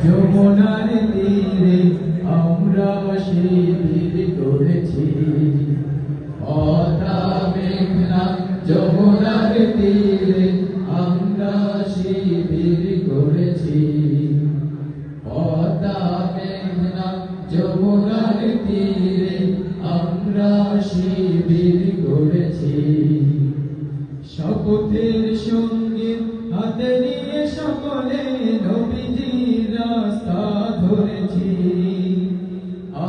যমুনার তীরে আমরা শিবির করেছি। পদ্মা মেঘনা যমুনার তীরে আমরা শিবির করেছি। পদ্মা মেঘনা যমুনার তীরে আমরা শিবির করেছি। শপথের সঙ্গীত হাতে নিয়ে সকলে নবীজির রাস্তা ধরেছি।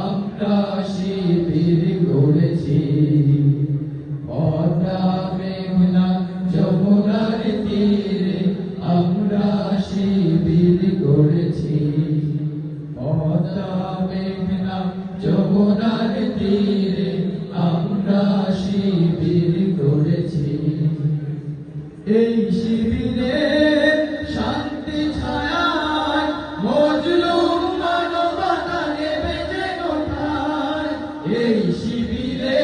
আমরা শিবির গড়েছি। পদ্মা মেঘনা যমুনার তীরে আমরা শিবির গড়েছি। পদ্মা মেঘনা যমুনার তীরে আমরা শিবির গড়েছি। এই শিবিরে শান্তি ছায়ায় মজলুম মানবতা নেবে যে কোথায়। এই শিবিরে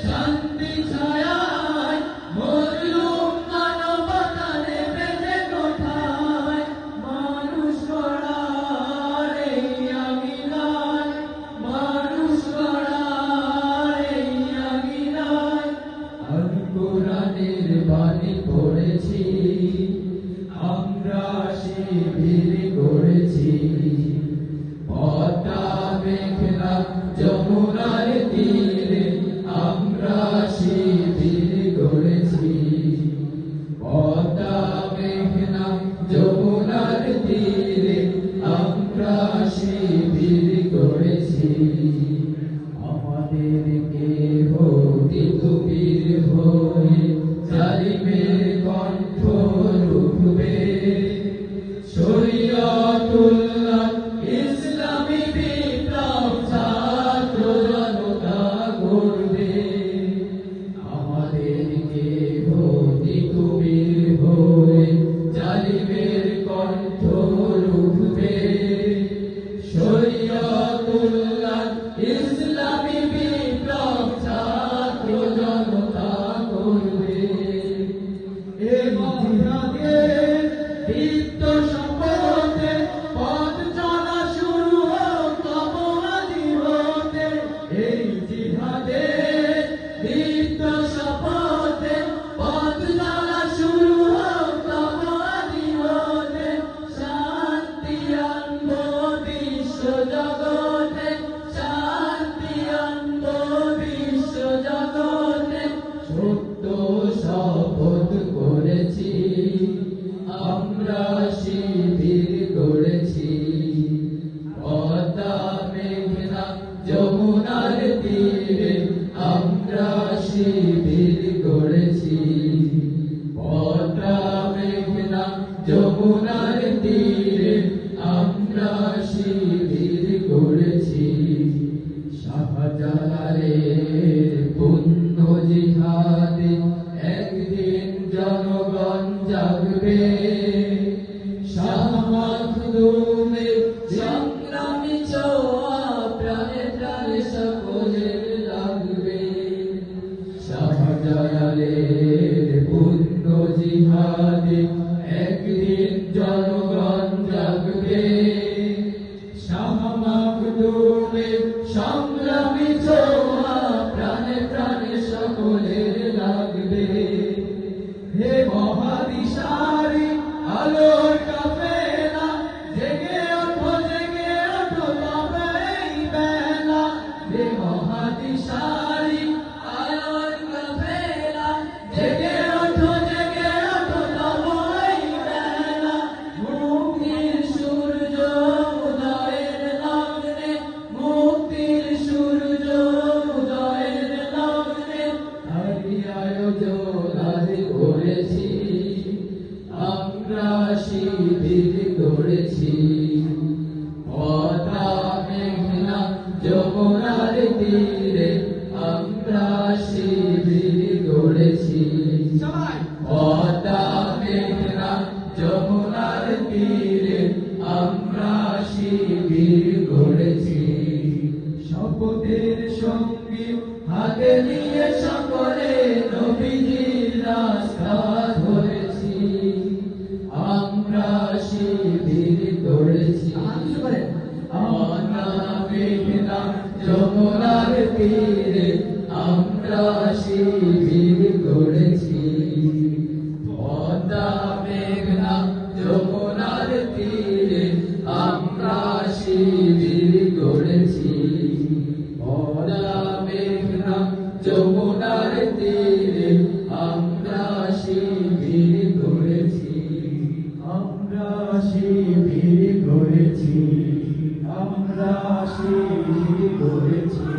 শান্তি ছায়ায় মজলুম মানবতা নেবে যে কোথায়। মানুষ গড়ার এই আঙিনায়, মানুষ গড়ার এই আঙিনায় আল কোরআনের বাণী পড়েছি। আমরা শিবির গড়েছি। পদ্মা মেঘনা যমুনার তীরে আমরা শিবির গড়েছি। পদ্মা মেঘনা যমুনার তীরে আমরা শিবির গড়েছি। আমাদেরকে তিতুমির হয়ে জালিমের কণ্ঠ রুখবে। শরীয়তুল্লাহ ইসলামী বিপ্লব ছাত্র জনতা করবে। আমাদেরকে তিতুমির হয়ে জালিমের কণ্ঠ রুখবে। শরীয়তুল্লাহ ইসলামী বিপ্লব ছাত্র জনতা করবে। এই জিহাদের দীপ্ত শপথে পথ চলা শুরু হোক তব আদি হতে। এই জিহাদের দীপ্ত শপথে পথ চলা শুরু হোক তব আদি হতে। শান্তি আনবো বিশ্ব জগতে, শান্তি আনবো বিশ্ব জগতে। সত্য শপথ করেছি। আমরা শিবির গড়েছি। পদ্মা মেঘনা যমুনার তীরে আমরা শিবির গড়েছি। পদ্মা মেঘনা যমুনার তীরে আমরা শিবির গড়েছি। শাহজালালের পুণ্য জিহাদে একদিন জনগণ জাগবে। শাহ মাখদুমের সংগ্রামী ছোঁয়া প্রাণে প্রাণে সকলের লাগবে। শাহজালালের পুণ্য জিহাদে একদিন জনগণ জাগবে। শাহ মাখদুমের সংগ্রামী ছোঁয়া প্রাণে প্রাণে সকলের লাগবে। হে মহাদিশারি আলোর কাফেলা, জেগে ওঠো তবে যমুনার তীরে আমরা শিবির গড়েছি। পদ্মা মেঘনা যমুনার তীরে আমরা শিবির গড়েছি। পদ্মা মেঘনা যমুনার তীরে আমরা শিবির গড়েছি। আমরা শিবির গড়েছি, আমরা শিবির গড়েছি।